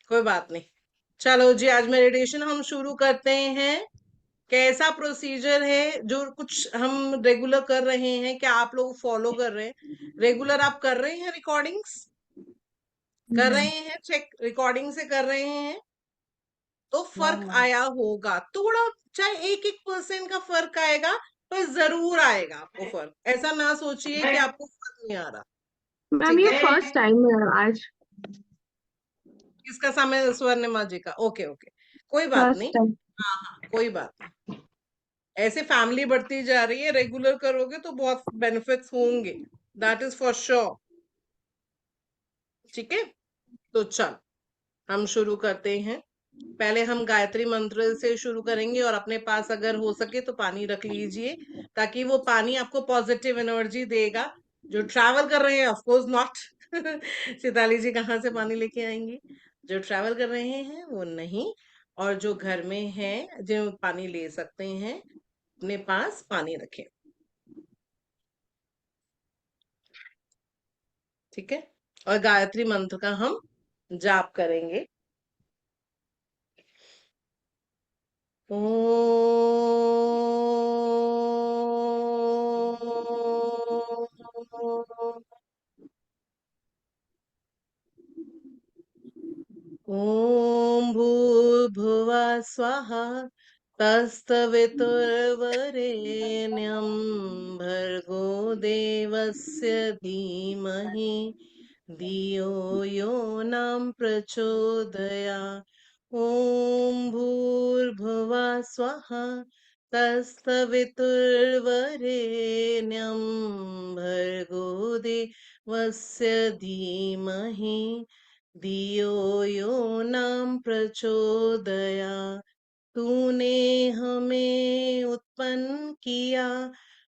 कोई बात नहीं। चलो जी, आज मेडिटेशन हम शुरू करते हैं। कैसा प्रोसीजर है जो कुछ हम रेगुलर कर रहे हैं, क्या आप लोग फॉलो कर रहे हैं? रेगुलर आप कर रहे हैं रिकॉर्डिंग्स? कर रहे हम्म। हैं, चेक रिकॉर्डिंग से कर रहे हैं तो हाँ फर्क मैम। आया होगा थोड़ा। चाहे 1-1% का फर्क आएगा, पर जरूर आएगा आपको फर्क। ऐसा ना सोचिए कि आपको फर्क नहीं आ रहा। मैम ठीक ये है। फर्स्ट टाइम है आज। किसका समय? स्वर्णिमा जी का। ओके ओके, कोई बात फर्स्ट नहीं। टाइम। हाँ हाँ, कोई बात नहीं। ऐसे फैमिली बढ़ती जा रही है, रेगुलर करोगे तो बहुत बेनिफिट्स होंगे। That is for sure. ठीक है, तो चल हम शुरू करते हैं। पहले हम गायत्री मंत्र से शुरू करेंगे, और अपने पास अगर हो सके तो पानी रख लीजिए, ताकि वो पानी आपको पॉजिटिव एनर्जी देगा। जो ट्रैवल कर रहे हैं, ऑफ कोर्स नॉट। सिताली जी कहाँ से पानी लेके आएंगी? जो ट्रैवल कर रहे हैं वो नहीं, और जो घर में हैं जो पानी ले सकते हैं, अपने पास पानी रखें। ठीक है, और गायत्री मंत्र का हम जाप करेंगे। ॐ भूर्भुवः स्वः तत्सवितुर्वरेण्यं भर्गो देवस्य धीमहि धियो यो नः प्रचोदयात्। ॐ भूर्भुवः स्वः तत्सवितुर्वरेण्यं भर्गो देवस्य धीमहि धियो यो नाम प्रचोदया। तूने हमें उत्पन्न किया,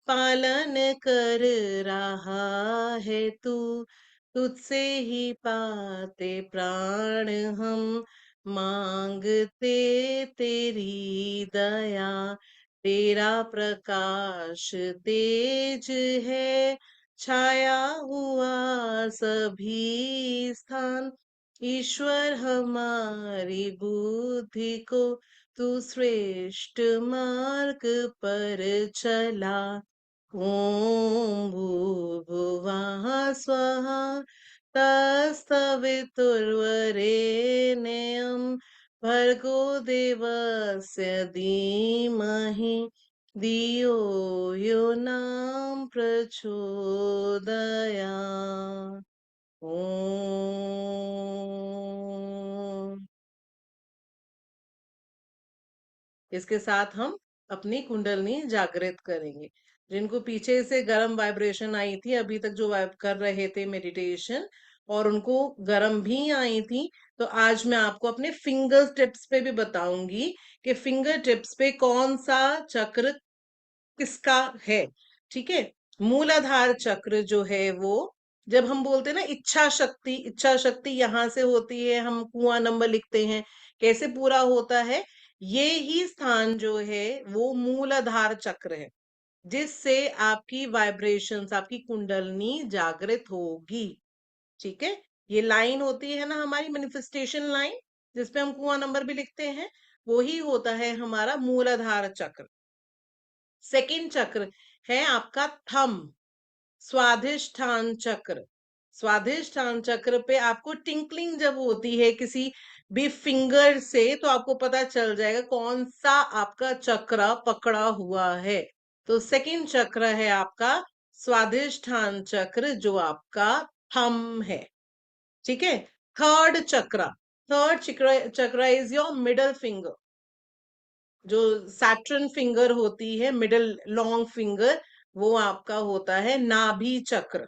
पालन कर रहा है तू। तुझसे ही पाते प्राण हम, मांगते तेरी दया। तेरा प्रकाश तेज है, छाया हुआ सभी स्थान। ईश्वर हमारी बुद्धि को तू श्रेष्ठ मार्ग पर चला। ओम भूर्भुवः स्वः तत्सवितुर्वरेण्यं भर्गो देवस्य धीमहि धियो यो नः प्रचोदयात्। ओम। इसके साथ हम अपनी कुंडलनी जागृत करेंगे। जिनको पीछे से गर्म वाइब्रेशन आई थी, अभी तक जो वाइब कर रहे थे मेडिटेशन, और उनको गर्म भी आई थी, तो आज मैं आपको अपने फिंगर टिप्स पे भी बताऊंगी कि फिंगर टिप्स पे कौन सा चक्र किसका है। ठीक है, मूलाधार चक्र जो है वो, जब हम बोलते हैं ना इच्छा शक्ति, इच्छा शक्ति यहाँ से होती है, हम कुआं नंबर लिखते हैं, कैसे पूरा होता है? ये ही स्थान जो है वो मूलाधार चक्र है, जिससे आपकी वाइब्रेशंस, आपकी कुंडलनी जागृत होगी। ठीक है, ये लाइन होती है ना हमारी मैनिफेस्टेशन लाइन, जिसपे हम कुआं नंबर भी लिखते हैं, वो ही होता है हमारा मूलाधार चक्र। सेकंड चक्र है आपका थम, स्वाधिष्ठान चक्र। स्वाधिष्ठान चक्र पे आपको टिंकलिंग जब होती है किसी भी फिंगर से, तो आपको पता चल जाएगा कौन सा आपका चक्र पकड़ा हुआ है। तो सेकंड चक्र है आपका स्वाधिष्ठान चक्र, जो आपका थम है। ठीक है, थर्ड चक्र, थर्ड चक्र इज योर मिडल फिंगर। जो सैटर्न फिंगर होती है, मिडिल लॉन्ग फिंगर, वो आपका होता है नाभि चक्र।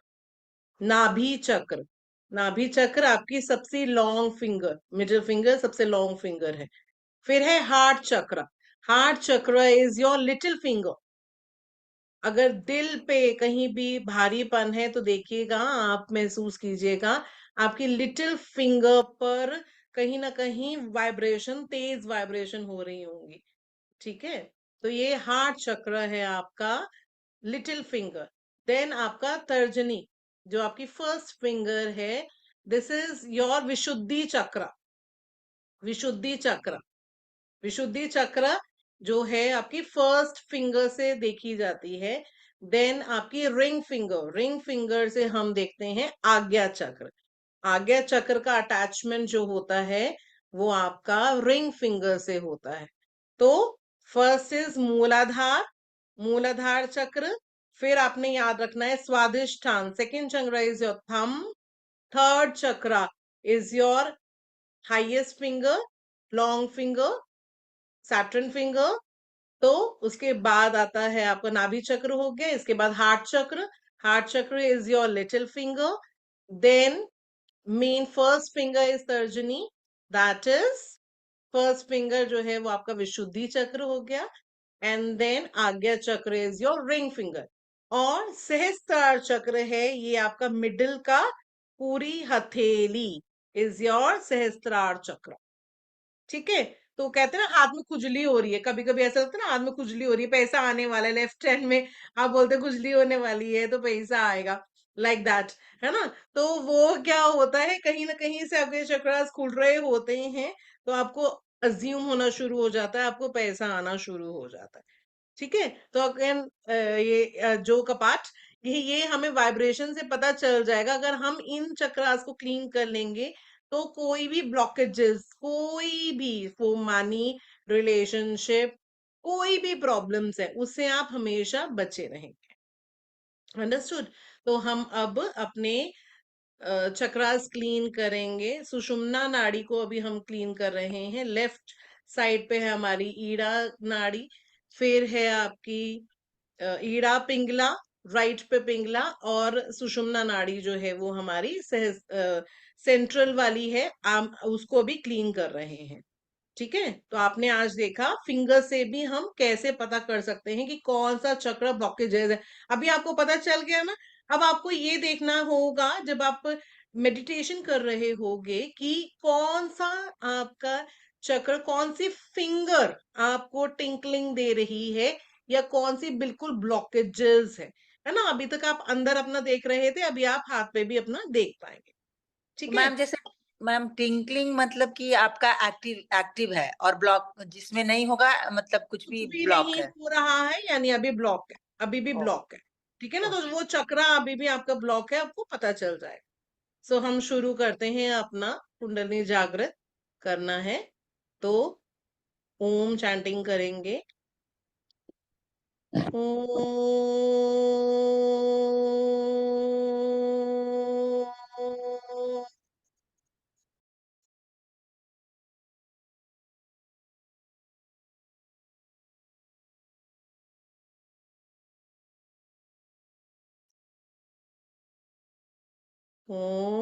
नाभि चक्र, नाभि चक्र आपकी सबसे लॉन्ग फिंगर, मिडिल फिंगर सबसे लॉन्ग फिंगर है। फिर है heart chakra. Heart chakra is your little finger. अगर दिल पे कहीं भी भारीपन है तो देखिएगा, आप महसूस कीजिएगा आपकी लिटिल फिंगर पर कहीं ना कहीं वाइब्रेशन, तेज वाइब्रेशन हो रही होंगी। ठीक है, तो ये हार्ट चक्र है आपका लिटिल फिंगर। देन आपका तर्जनी, जो आपकी फर्स्ट फिंगर है, दिस इज योर विशुद्धि चक्र। विशुद्धि चक्र। विशुद्धि चक्र जो है आपकी फर्स्ट फिंगर से देखी जाती है। देन आपकी रिंग फिंगर से हम देखते हैं आज्ञा चक्र। आज्ञा चक्र का अटैचमेंट जो होता है वो आपका रिंग फिंगर से होता है। तो फर्स्ट इज मूलाधार, मूलाधार चक्र। फिर आपने याद रखना है स्वादिष्ठान, सेकंड चक्र इज योर थंब। थर्ड चक्र is your highest finger, long finger, Saturn finger. तो उसके बाद आता है आपका नाभि चक्र हो गया, इसके बाद heart chakra. Heart chakra is your little finger. Then main first finger is तर्जनी, दैट इज फर्स्ट फिंगर जो है वो आपका विशुद्धि चक्र हो गया। एंड देन आज्ञा चक्र इज योर रिंग फिंगर। और सहस्त्रार चक्र है ये आपका मिडिल का, पूरी हथेली इज योर सहस्त्रार चक्र। ठीक है। तो कहते हैं ना हाथ में खुजली हो रही है, कभी कभी ऐसा लगता है ना हाथ में खुजली हो रही है, पैसा आने वाला है, लेफ्ट हैंड में आप बोलते हैं खुजली होने वाली है तो पैसा आएगा, लाइक दैट, है ना। तो वो क्या होता है, कहीं ना कहीं से आपके चक्रास खुल रहे होते हैं, तो आपको अज्यूम होना शुरू हो जाता है, आपको पैसा आना शुरू हो जाता है। ठीक है। तो अगेन ये जो कपाट, ये हमें वाइब्रेशन से पता चल जाएगा। अगर हम इन चक्रास को क्लीन कर लेंगे तो कोई भी ब्लॉकेजेस, कोई भी वो मनी, रिलेशनशिप, कोई भी प्रॉब्लम्स है उससे आप हमेशा बचे रहेंगे। अंडरस्टूड। तो हम अब अपने चक्रास क्लीन करेंगे। सुषुम्ना नाड़ी को अभी हम क्लीन कर रहे हैं। लेफ्ट साइड पे है हमारी ईड़ा नाड़ी, फिर है आपकी ईड़ा पिंगला, राइट पे पिंगला, और सुषुम्ना नाड़ी जो है वो हमारी सेंट्रल वाली है, हम उसको भी क्लीन कर रहे हैं। ठीक है। तो आपने आज देखा फिंगर से भी हम कैसे पता कर सकते हैं कि कौन सा चक्र ब्लॉकेजेज है। अभी आपको पता चल गया ना। अब आपको ये देखना होगा जब आप मेडिटेशन कर रहे होगे कि कौन सा आपका चक्र, कौन सी फिंगर आपको टिंकलिंग दे रही है, या कौन सी बिल्कुल ब्लॉकेजेस है ना। अभी तक आप अंदर अपना देख रहे थे, अभी आप हाथ पे भी अपना देख पाएंगे। तो ठीक है। मैम जैसे मैम टिंकलिंग मतलब कि आपका एक्टिव एक्टिव है और ब्लॉक जिसमें नहीं होगा मतलब कुछ कुछ भी भी ब्लॉक नहीं है। हो रहा है यानी अभी ब्लॉक है, अभी भी ओ, ब्लॉक है। ठीक है ना। तो ओके। वो चक्र अभी भी आपका ब्लॉक है, आपको पता चल जाएगा। सो हम शुरू करते हैं अपना कुंडली जागृत करना है। तो ओम चैंटिंग करेंगे। ओम। ओम।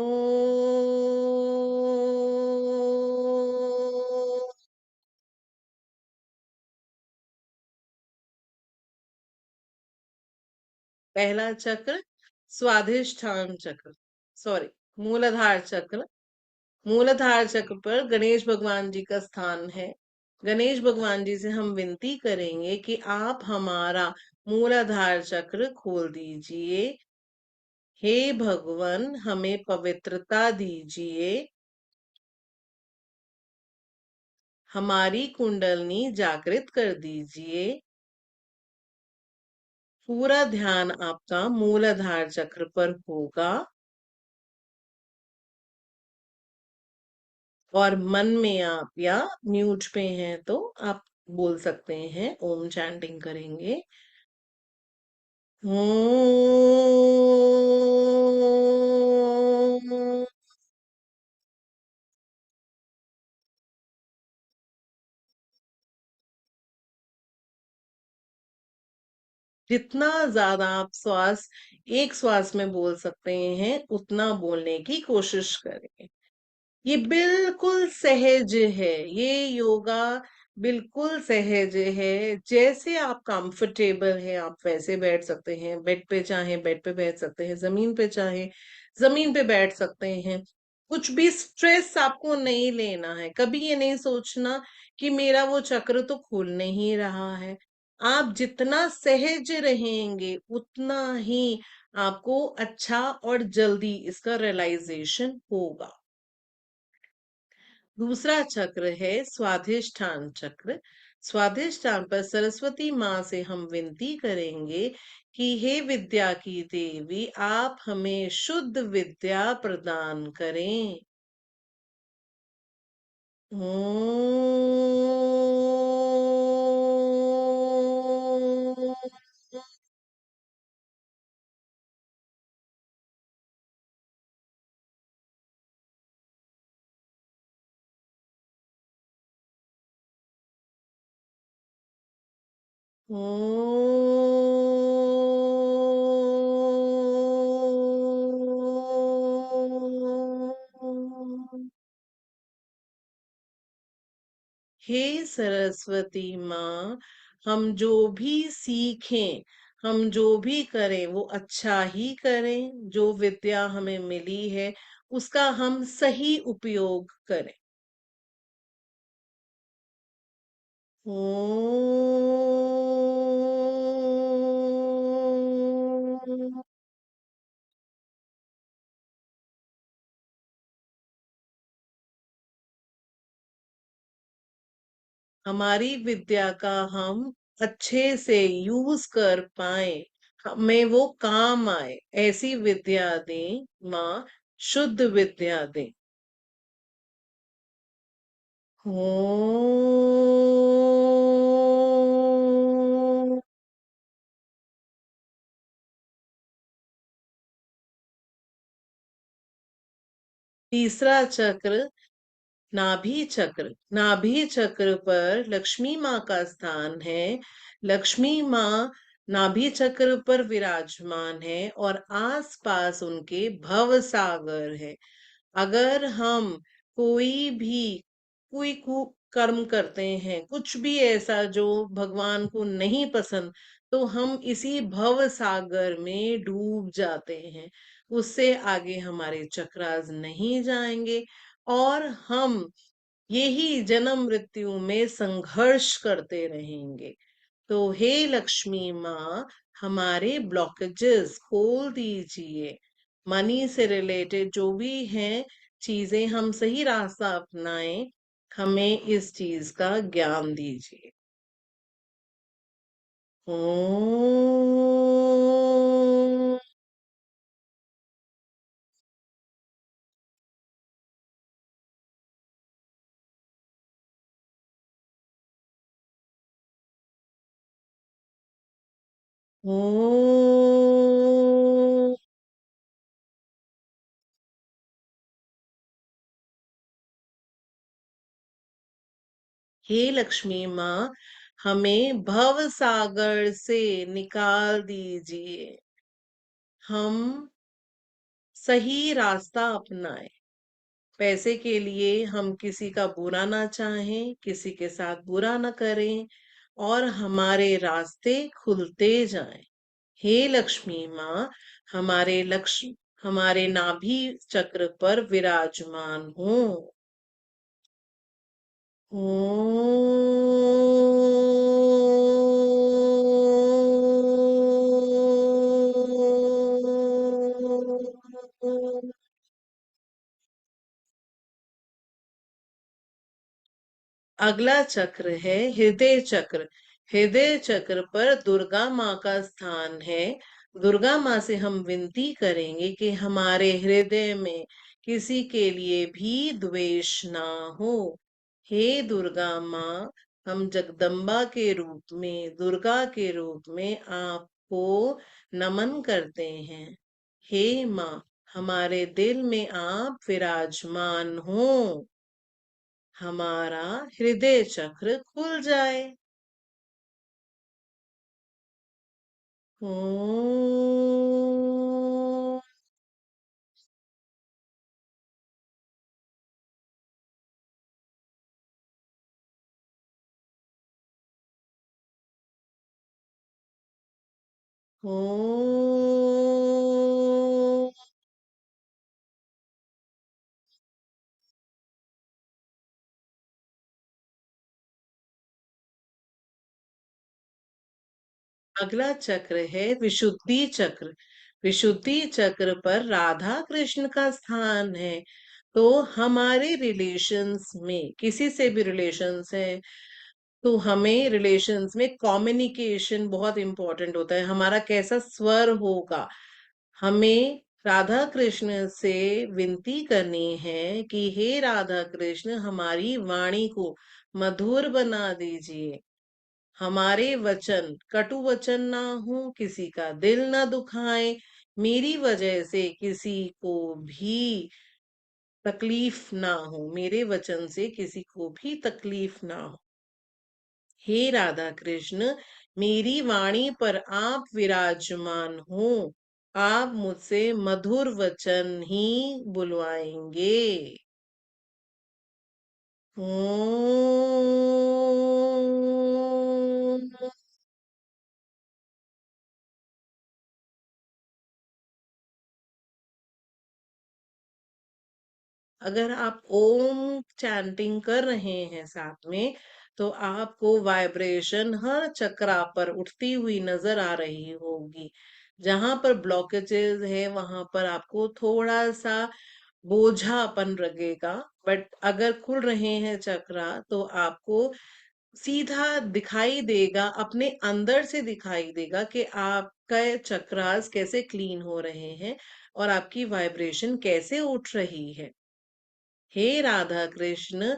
पहला चक्र स्वाधिष्ठान चक्र, सॉरी, मूलाधार चक्र। मूलाधार चक्र पर गणेश भगवान जी का स्थान है। गणेश भगवान जी से हम विनती करेंगे कि आप हमारा मूलाधार चक्र खोल दीजिए। हे भगवान हमें पवित्रता दीजिए, हमारी कुंडलनी जागृत कर दीजिए। पूरा ध्यान आपका मूलाधार चक्र पर होगा और मन में आप या म्यूट पे हैं तो आप बोल सकते हैं, ओम चैंटिंग करेंगे। ओम। जितना ज्यादा आप श्वास एक श्वास में बोल सकते हैं उतना बोलने की कोशिश करें। ये बिल्कुल सहज है, ये योगा बिल्कुल सहज है। जैसे आप कंफर्टेबल हैं आप वैसे बैठ सकते हैं, बेड पे चाहे बेड पे बैठ सकते हैं, जमीन पे चाहे जमीन पे बैठ सकते हैं। कुछ भी स्ट्रेस आपको नहीं लेना है, कभी ये नहीं सोचना कि मेरा वो चक्र तो खुल नहीं रहा है। आप जितना सहज रहेंगे उतना ही आपको अच्छा और जल्दी इसका रियलाइजेशन होगा। दूसरा चक्र है स्वाधिष्ठान चक्र। स्वाधिष्ठान पर सरस्वती माँ से हम विनती करेंगे कि हे विद्या की देवी, आप हमें शुद्ध विद्या प्रदान करें। ओम। ओम। हे सरस्वती माँ, हम जो भी सीखें, हम जो भी करें वो अच्छा ही करें। जो विद्या हमें मिली है उसका हम सही उपयोग करें। ओम। हमारी विद्या का हम अच्छे से यूज कर पाए, हमें वो काम आए, ऐसी विद्या दें माँ, शुद्ध विद्या दें। ओम। तीसरा चक्र नाभि चक्र। नाभि चक्र पर लक्ष्मी माँ का स्थान है। लक्ष्मी माँ नाभि चक्र पर विराजमान है और आसपास उनके भव सागर है। अगर हम कोई भी कोई कर्म करते हैं, कुछ भी ऐसा जो भगवान को नहीं पसंद, तो हम इसी भव सागर में डूब जाते हैं। उससे आगे हमारे चक्रास नहीं जाएंगे और हम यही जन्म मृत्यु में संघर्ष करते रहेंगे। तो हे लक्ष्मी माँ, हमारे ब्लॉकेजेस खोल दीजिए। मनी से रिलेटेड जो भी हैं चीजें, हम सही रास्ता अपनाएं। हमें इस चीज का ज्ञान दीजिए। ओम। ओम। हे लक्ष्मी माँ, हमें भव सागर से निकाल दीजिए। हम सही रास्ता अपनाएं। पैसे के लिए हम किसी का बुरा ना चाहें, किसी के साथ बुरा ना करें और हमारे रास्ते खुलते जाएं। हे लक्ष्मी माँ, हमारे लक्ष्य हमारे नाभि चक्र पर विराजमान हो। ओम। अगला चक्र है हृदय चक्र। हृदय चक्र पर दुर्गा माँ का स्थान है। दुर्गा माँ से हम विनती करेंगे कि हमारे हृदय में किसी के लिए भी द्वेष ना हो। हे दुर्गा माँ, हम जगदम्बा के रूप में, दुर्गा के रूप में आपको नमन करते हैं। हे माँ, हमारे दिल में आप विराजमान हो। हमारा हृदय चक्र खुल जाए। ओम। ओम। अगला चक्र है विशुद्धि चक्र। विशुद्धि चक्र पर राधा कृष्ण का स्थान है। तो हमारे रिलेशंस में किसी से भी रिलेशंस है, तो हमें रिलेशंस में कम्युनिकेशन बहुत इंपॉर्टेंट होता है। हमारा कैसा स्वर होगा, हमें राधा कृष्ण से विनती करनी है कि हे राधा कृष्ण, हमारी वाणी को मधुर बना दीजिए, हमारे वचन कटु वचन ना हो, किसी का दिल ना दुखाए, मेरी वजह से किसी को भी तकलीफ ना हो, मेरे वचन से किसी को भी तकलीफ ना हो। हे राधा कृष्ण, मेरी वाणी पर आप विराजमान हो, आप मुझसे मधुर वचन ही बुलवाएंगे। ओम। अगर आप ओम चैंटिंग कर रहे हैं साथ में, तो आपको वाइब्रेशन हर चक्रा पर उठती हुई नजर आ रही होगी। जहां पर ब्लॉकेजेस है वहां पर आपको थोड़ा सा बोझापन लगेगा, बट अगर खुल रहे हैं चक्रा तो आपको सीधा दिखाई देगा, अपने अंदर से दिखाई देगा कि आपका चक्रास कैसे क्लीन हो रहे हैं और आपकी वाइब्रेशन कैसे उठ रही है। हे राधा कृष्ण,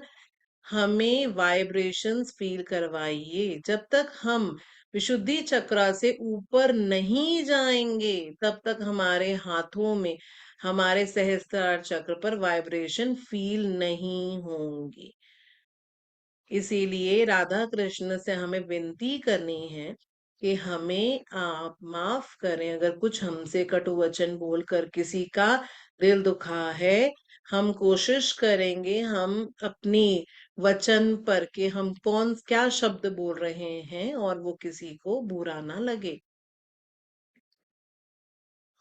हमें वाइब्रेशंस फील करवाइए। जब तक हम विशुद्धि चक्रा से ऊपर नहीं जाएंगे, तब तक हमारे हाथों में, हमारे सहस्त्रार चक्र पर वाइब्रेशन फील नहीं होंगी। इसीलिए राधा कृष्ण से हमें विनती करनी है कि हमें आप माफ करें, अगर कुछ हमसे कटु वचन बोलकर किसी का दिल दुखा है। हम कोशिश करेंगे हम अपनी वचन पर कि हम कौन क्या शब्द बोल रहे हैं और वो किसी को बुरा ना लगे।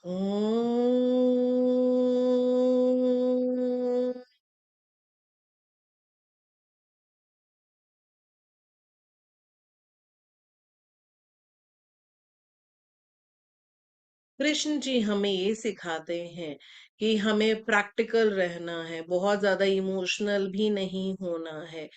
ओम। कृष्ण जी हमें ये सिखाते हैं कि हमें प्रैक्टिकल रहना है, बहुत ज्यादा इमोशनल भी नहीं होना है।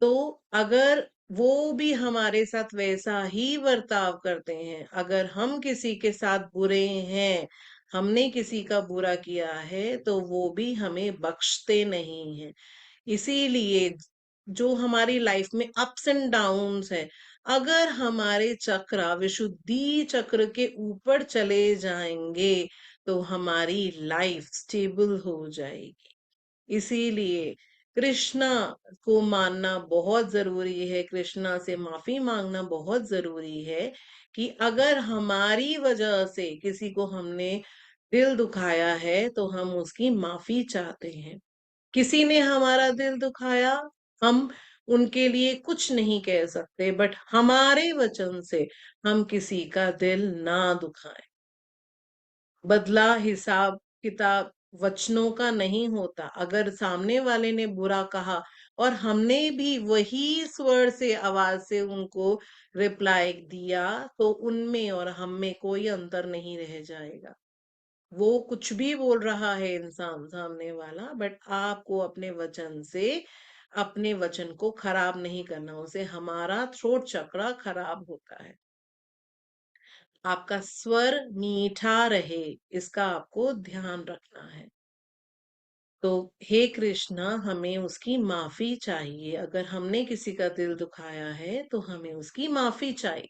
तो अगर वो भी हमारे साथ वैसा ही बर्ताव करते हैं, अगर हम किसी के साथ बुरे हैं, हमने किसी का बुरा किया है, तो वो भी हमें बख्शते नहीं हैं। इसीलिए जो हमारी लाइफ में अप्स एंड डाउन्स है, अगर हमारे चक्र विशुद्धि चक्र के ऊपर चले जाएंगे, तो हमारी लाइफ स्टेबल हो जाएगी। इसीलिए कृष्णा को मानना बहुत जरूरी है, कृष्णा से माफी मांगना बहुत जरूरी है कि अगर हमारी वजह से किसी को हमने दिल दुखाया है, तो हम उसकी माफी चाहते हैं। किसी ने हमारा दिल दुखाया, हम उनके लिए कुछ नहीं कह सकते, बट हमारे वचन से हम किसी का दिल ना दुखाएं। बदला हिसाब किताब वचनों का नहीं होता। अगर सामने वाले ने बुरा कहा और हमने भी वही स्वर से, आवाज से उनको रिप्लाई दिया, तो उनमें और हम में कोई अंतर नहीं रह जाएगा। वो कुछ भी बोल रहा है इंसान सामने वाला, बट आपको अपने वचन से अपने वचन को खराब नहीं करना, उसे हमारा थ्रोट चक्रा खराब होता है। आपका स्वर मीठा रहे, इसका आपको ध्यान रखना है। तो हे कृष्णा, हमें उसकी माफी चाहिए। अगर हमने किसी का दिल दुखाया है, तो हमें उसकी माफी चाहिए।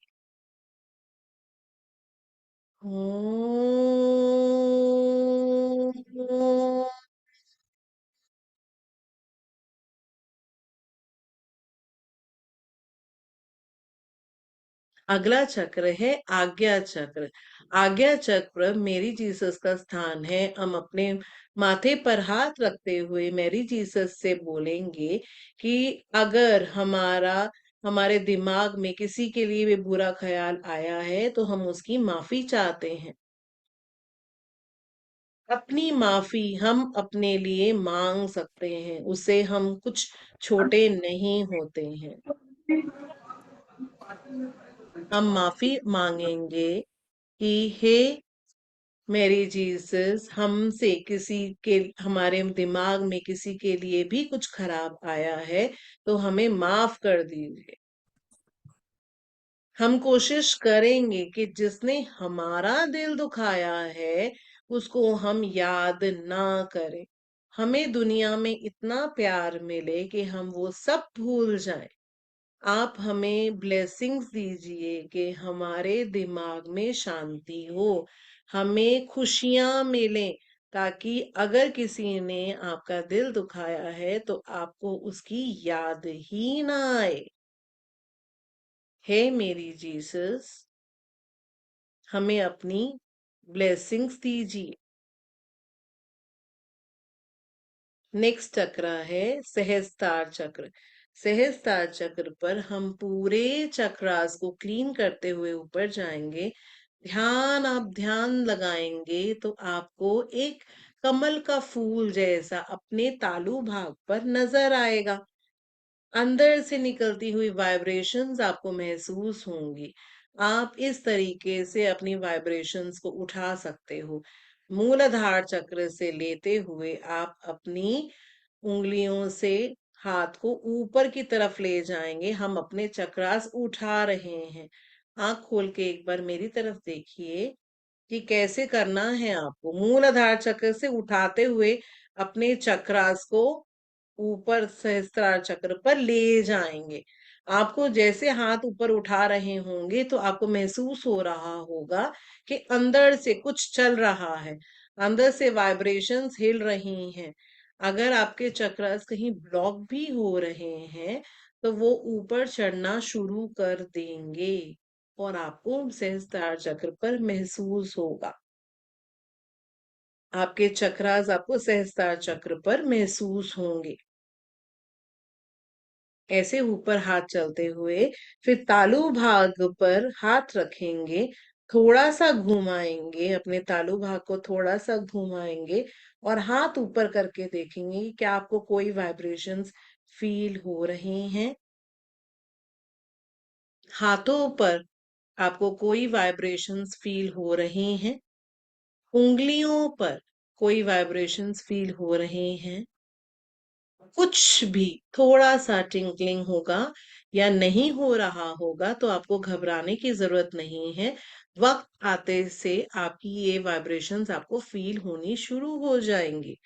ओम। अगला चक्र है आज्ञा चक्र। आज्ञा चक्र मेरी जीसस का स्थान है। हम अपने माथे पर हाथ रखते हुए मेरी जीसस से बोलेंगे कि अगर हमारे दिमाग में किसी के लिए भी बुरा ख्याल आया है, तो हम उसकी माफी चाहते हैं। अपनी माफी हम अपने लिए मांग सकते हैं, उससे हम कुछ छोटे नहीं होते हैं। हम माफी मांगेंगे कि हे मेरी जीसस, हमसे किसी के हमारे दिमाग में किसी के लिए भी कुछ खराब आया है तो हमें माफ कर दीजिए। हम कोशिश करेंगे कि जिसने हमारा दिल दुखाया है उसको हम याद ना करें। हमें दुनिया में इतना प्यार मिले कि हम वो सब भूल जाएं। आप हमें ब्लेसिंग्स दीजिए कि हमारे दिमाग में शांति हो, हमें खुशियां मिलें, ताकि अगर किसी ने आपका दिल दुखाया है तो आपको उसकी याद ही ना आए। हे मेरी जीसस, हमें अपनी ब्लेसिंग्स दीजिए। नेक्स्ट चक्र है सहस्त्रार चक्र। सहस्त्रार चक्र पर हम पूरे चक्रास को क्लीन करते हुए ऊपर जाएंगे। आप ध्यान लगाएंगे तो आपको एक कमल का फूल जैसा अपने तालु भाग पर नजर आएगा। अंदर से निकलती हुई वाइब्रेशंस आपको महसूस होंगी। आप इस तरीके से अपनी वाइब्रेशंस को उठा सकते हो। मूलाधार चक्र से लेते हुए आप अपनी उंगलियों से हाथ को ऊपर की तरफ ले जाएंगे। हम अपने चक्रास उठा रहे हैं। आंख खोल के एक बार मेरी तरफ देखिए कि कैसे करना है आपको। मूलाधार चक्र से उठाते हुए अपने चक्रास को ऊपर सहस्त्रार चक्र पर ले जाएंगे। आपको जैसे हाथ ऊपर उठा रहे होंगे तो आपको महसूस हो रहा होगा कि अंदर से कुछ चल रहा है, अंदर से वाइब्रेशंस हिल रही हैं। अगर आपके चक्रास कहीं ब्लॉक भी हो रहे हैं तो वो ऊपर चढ़ना शुरू कर देंगे और आपको सहस्त्रार चक्र पर महसूस होगा। आपके चक्रास आपको सहस्त्रार चक्र पर महसूस होंगे। ऐसे ऊपर हाथ चलते हुए फिर तालु भाग पर हाथ रखेंगे। थोड़ा सा घुमाएंगे, अपने तालु भाग को थोड़ा सा घुमाएंगे और हाथ ऊपर करके देखेंगे कि क्या आपको कोई वाइब्रेशंस फील हो रहे हैं। हाथों पर आपको कोई वाइब्रेशंस फील हो रहे हैं। उंगलियों पर कोई वाइब्रेशंस फील हो रहे हैं। कुछ भी थोड़ा सा टिंकलिंग होगा या नहीं हो रहा होगा तो आपको घबराने की जरूरत नहीं है। वक्त आते से आपकी ये वाइब्रेशंस आपको फील होनी शुरू हो जाएंगी।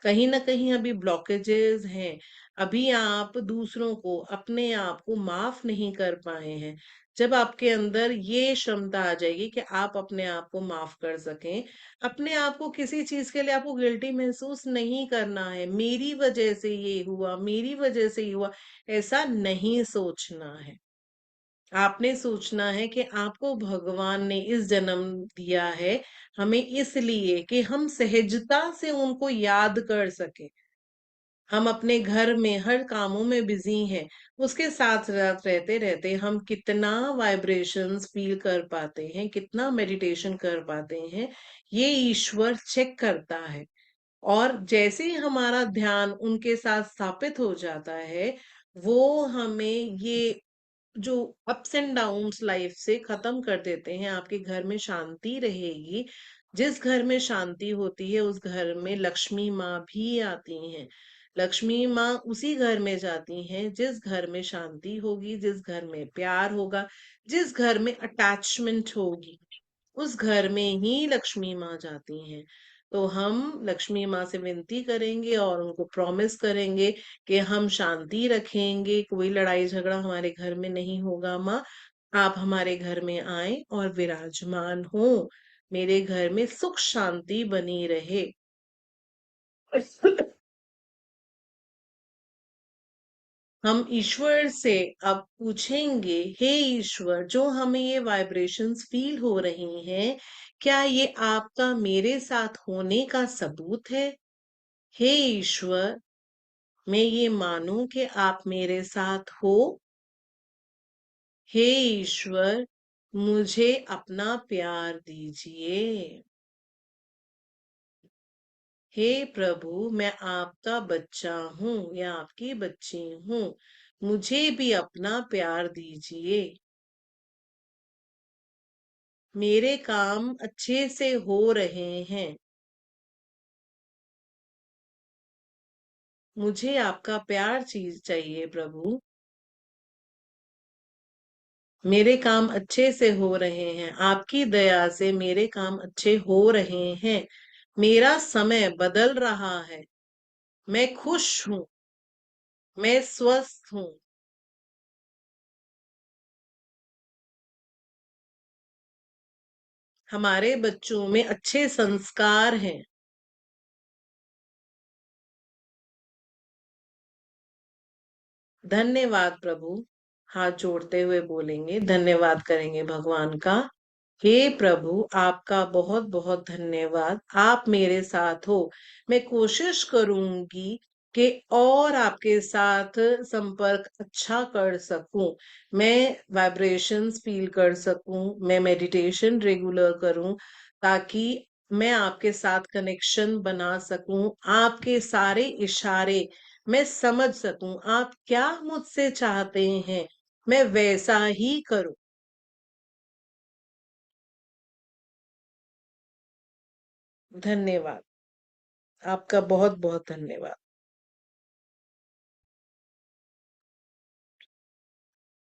कहीं ना कहीं अभी ब्लॉकेजेस हैं। अभी आप दूसरों को, अपने आप को माफ नहीं कर पाए हैं। जब आपके अंदर ये क्षमता आ जाएगी कि आप अपने आप को माफ कर सकें, अपने आप को किसी चीज के लिए आपको गिल्टी महसूस नहीं करना है, मेरी वजह से ये हुआ, मेरी वजह से ये हुआ, ऐसा नहीं सोचना है। आपने सोचना है कि आपको भगवान ने इस जन्म दिया है हमें इसलिए कि हम सहजता से उनको याद कर सके। हम अपने घर में हर कामों में बिजी हैं, उसके साथ साथ रहते रहते हम कितना वाइब्रेशंस फील कर पाते हैं, कितना मेडिटेशन कर पाते हैं, ये ईश्वर चेक करता है। और जैसे ही हमारा ध्यान उनके साथ स्थापित हो जाता है, वो हमें ये जो अप्स एंड डाउन्स लाइफ से खत्म कर देते हैं। आपके घर में शांति रहेगी। जिस घर में शांति होती है उस घर में लक्ष्मी माँ भी आती हैं। लक्ष्मी माँ उसी घर में जाती हैं जिस घर में शांति होगी, जिस घर में प्यार होगा, जिस घर में अटैचमेंट होगी, उस घर में ही लक्ष्मी माँ जाती हैं। तो हम लक्ष्मी माँ से विनती करेंगे और उनको प्रॉमिस करेंगे कि हम शांति रखेंगे, कोई लड़ाई झगड़ा हमारे घर में नहीं होगा। माँ, आप हमारे घर में आए और विराजमान हो, मेरे घर में सुख शांति बनी रहे। हम ईश्वर से अब पूछेंगे, हे ईश्वर, जो हमें ये वाइब्रेशंस फील हो रही हैं, क्या ये आपका मेरे साथ होने का सबूत है? हे ईश्वर, मैं ये मानूं कि आप मेरे साथ हो। हे ईश्वर, मुझे अपना प्यार दीजिए। हे प्रभु, मैं आपका बच्चा हूँ या आपकी बच्ची हूँ, मुझे भी अपना प्यार दीजिए। मेरे काम अच्छे से हो रहे हैं। मुझे आपका प्यार चीज चाहिए प्रभु। मेरे काम अच्छे से हो रहे हैं, आपकी दया से मेरे काम अच्छे हो रहे हैं। मेरा समय बदल रहा है। मैं खुश हूँ। मैं स्वस्थ हूँ। हमारे बच्चों में अच्छे संस्कार हैं। धन्यवाद प्रभु। हाथ जोड़ते हुए बोलेंगे, धन्यवाद करेंगे भगवान का। हे प्रभु, आपका बहुत बहुत धन्यवाद, आप मेरे साथ हो। मैं कोशिश करूंगी कि और आपके साथ संपर्क अच्छा कर सकूं। मैं वाइब्रेशंस फील कर सकूं, मैं मेडिटेशन रेगुलर करूं, ताकि मैं आपके साथ कनेक्शन बना सकूं। आपके सारे इशारे मैं समझ सकूं, आप क्या मुझसे चाहते हैं, मैं वैसा ही करूं। धन्यवाद। आपका बहुत बहुत धन्यवाद।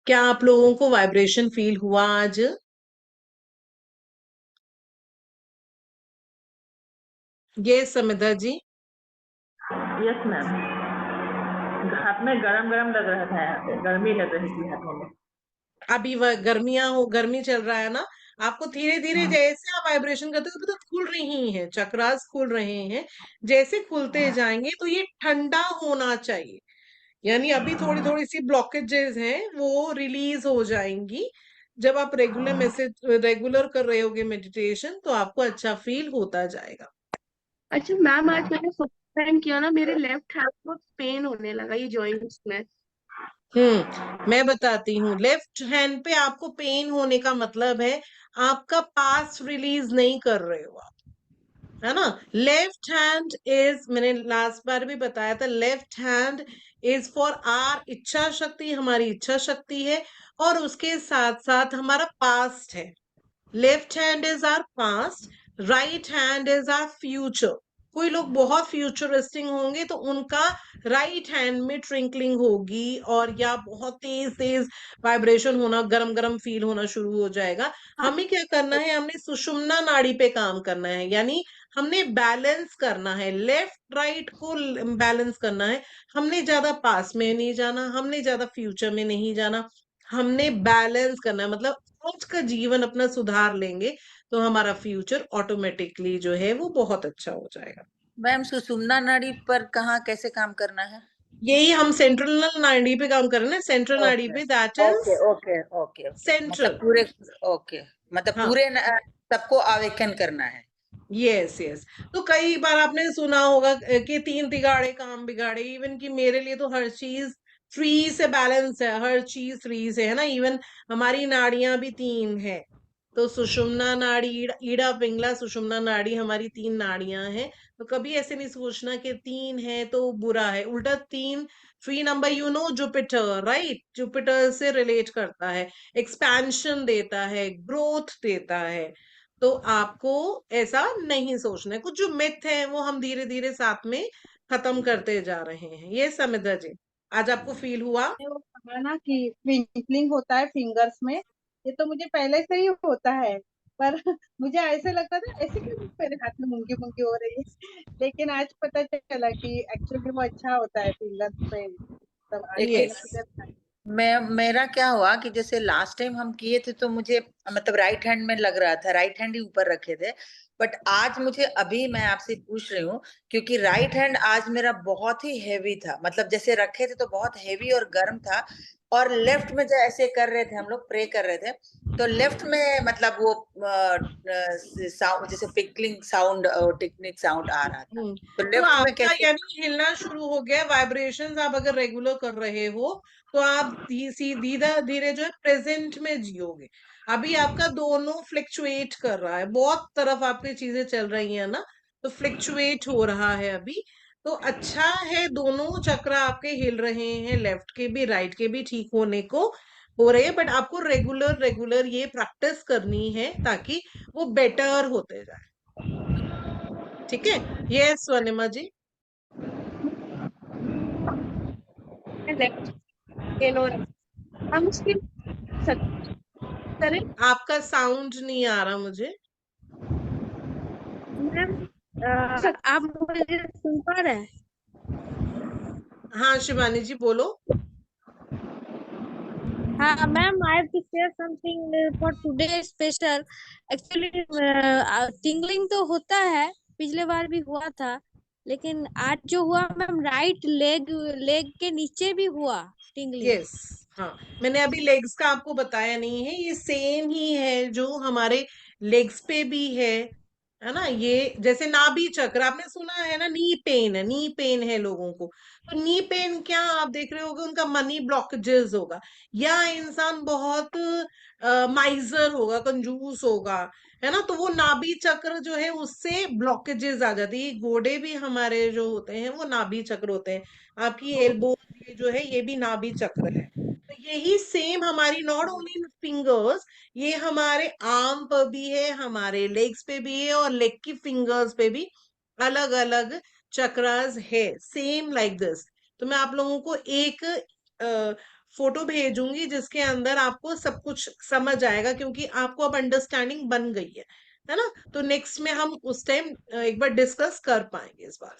क्या आप लोगों को वाइब्रेशन फील हुआ आज? ये समिधा जी। Yes ma'am. हाथ में गरम गरम लग रहा था, यहाँ पे गर्मी लग रही थी हाथों में। अभी वह गर्मी चल रहा है ना, आपको धीरे धीरे जैसे आप वाइब्रेशन करते हो तो खुल रही हैं, चक्रास खुल रहे हैं। जैसे खुलते जाएंगे तो ये ठंडा होना चाहिए। यानी अभी थोड़ी थोड़ी सी ब्लॉकेजेस हैं, वो रिलीज हो जाएंगी। जब आप रेगुलर कर रहे होगे मेडिटेशन, तो आपको अच्छा फील होता जाएगा। अच्छा मैम, आज मैंने फर्स्ट टाइम किया ना, मेरे लेफ्ट हैंड में पेन होने लगा ये जॉइंट्स में। मैं बताती हूँ। लेफ्ट हैंड पे आपको पेन होने का मतलब है आपका पास रिलीज नहीं कर रहे हो आप, है ना। लेफ्ट हैंड इज, मैंने लास्ट बार भी बताया था, left hand is for our इच्छा शक्ति, हमारी इच्छा शक्ति है। और उसके साथ साथ हमारा पास्ट है। Left hand is our past, right hand is our future. कोई लोग बहुत फ्यूचरिस्टिक होंगे तो उनका राइट हैंड में ट्विंकलिंग होगी, और या बहुत तेज तेज वाइब्रेशन होना, गरम गरम फील होना शुरू हो जाएगा। हमें क्या करना है, हमने सुषुम्ना नाड़ी पे काम करना है, यानी हमने बैलेंस करना है, लेफ्ट राइट को बैलेंस करना है। हमने ज्यादा पास में नहीं जाना, हमने ज्यादा फ्यूचर में नहीं जाना, हमने बैलेंस करना है। मतलब आज का जीवन अपना सुधार लेंगे तो हमारा फ्यूचर ऑटोमेटिकली जो है वो बहुत अच्छा हो जाएगा। मैम सुषुम्ना नाड़ी पर कहाँ कैसे काम करना है? यही हम सेंट्रल नाड़ी पे काम कर रहे हैं ना, सेंट्रल नाड़ी ओके पे, that okay is okay okay okay, मतलब सेंट्रल। पूरे, ओके, मतलब हाँ, पूरे सबको अवेकन करना है। Yes yes. तो कई बार आपने सुना होगा कि तीन तिगाड़े काम बिगाड़े। इवन कि मेरे लिए तो हर चीज थ्री से बैलेंस है, हर चीज थ्री से है ना। इवन हमारी नाड़ियां भी तीन है। तो सुषुम्ना नाड़ी, ईड़ा पिंगला सुषुम्ना नाड़ी, हमारी तीन नाड़ियां हैं। तो कभी ऐसे नहीं सोचना कि तीन है तो बुरा है, उल्टा तीन, three number, you know, Jupiter, right, Jupiter से रिलेट करता है, एक्सपेंशन देता है, ग्रोथ देता है। तो आपको ऐसा नहीं सोचना है। कुछ जो मिथ है वो हम धीरे धीरे साथ में खत्म करते जा रहे हैं। ये समिधा जी, आज आपको फील हुआ? वो कहा ना कि ट्विंकलिंग होता है फिंगर्स में, ये तो मुझे पहले से ही होता है। पर मुझे ऐसे लगता था ऐसे क्यों मेरे हाथ में मुंगी मुंगी हो रही है, लेकिन आज पता चला कि एक्चुअली वो अच्छा होता है फिंगर्स पे, तब एक आगे एक यस। मेरा क्या हुआ कि जैसे लास्ट टाइम हम किए थे तो मुझे मतलब राइट हैंड में लग रहा था, राइट हैंड ही ऊपर रखे थे। बट आज मुझे, अभी मैं आपसे पूछ रही हूँ क्योंकि राइट हैंड आज मेरा बहुत ही हेवी था, मतलब जैसे रखे थे तो बहुत हेवी और गर्म था। और लेफ्ट में जो ऐसे कर रहे थे, हम लोग प्रे कर रहे थे, तो लेफ्ट में मतलब वो साउंड जैसे पिकलिंग साउंड और टिकनिक साउंड आ रहा था। तो तो लेफ्ट में आपका कैसे? यानी हिलना शुरू हो गया, वाइब्रेशंस आप अगर रेगुलर कर रहे हो तो आप धीरे धीरे जो है प्रेजेंट में जियोगे। अभी आपका दोनों फ्लिक्चुएट कर रहा है, बहुत तरफ आपकी चीजें चल रही है ना, तो फ्लिक्चुएट हो रहा है अभी। तो अच्छा है, दोनों चक्र आपके हिल रहे हैं, लेफ्ट के भी राइट के भी ठीक होने को। हो रही है, बट आपको रेगुलर रेगुलर ये प्रैक्टिस करनी है ताकि वो बेटर होते जाए। ठीक है, ये स्वनिमा जी। लेफ्ट पेन हो रहा है, हम उसके सकते करें। आपका साउंड नहीं आ रहा मुझे। मैम आप मुझे सुन पा रहे हैं? हाँ शिवानी जी बोलो। हाँ ma'am, I have to share something for today special. Actually tingling तो होता है, पिछले बार भी हुआ था, लेकिन आज जो हुआ मैम, राइट लेग लेग के नीचे भी हुआ टिंगलिंग। यस, हाँ, मैंने अभी लेग्स का आपको बताया नहीं है, ये सेम ही है जो हमारे लेग्स पे भी है ना। ये जैसे नाभि चक्र आपने सुना है ना, नी पेन है, नी पेन है लोगों को। तो नी पेन क्या आप देख रहे होगे, उनका मनी ब्लॉकेजेस होगा, या इंसान बहुत माइजर होगा, कंजूस होगा, है ना, तो वो नाभि चक्र जो है उससे ब्लॉकेजेस आ जाती है। घोड़े भी हमारे जो होते हैं वो नाभि चक्र होते हैं। आपकी एल्बो ये जो है ये भी नाभि चक्र है। तो यही सेम हमारी नॉट ओनली फिंगर्स, ये हमारे आर्म पर भी है, हमारे लेग्स पे भी है, और लेग की फिंगर्स पे भी अलग अलग चक्रास है, सेम लाइक दिस। तो मैं आप लोगों को एक फोटो भेजूंगी जिसके अंदर आपको सब कुछ समझ आएगा, क्योंकि आपको अब अंडरस्टैंडिंग बन गई है ना। तो नेक्स्ट में हम उस टाइम एक बार डिस्कस कर पाएंगे इस बार।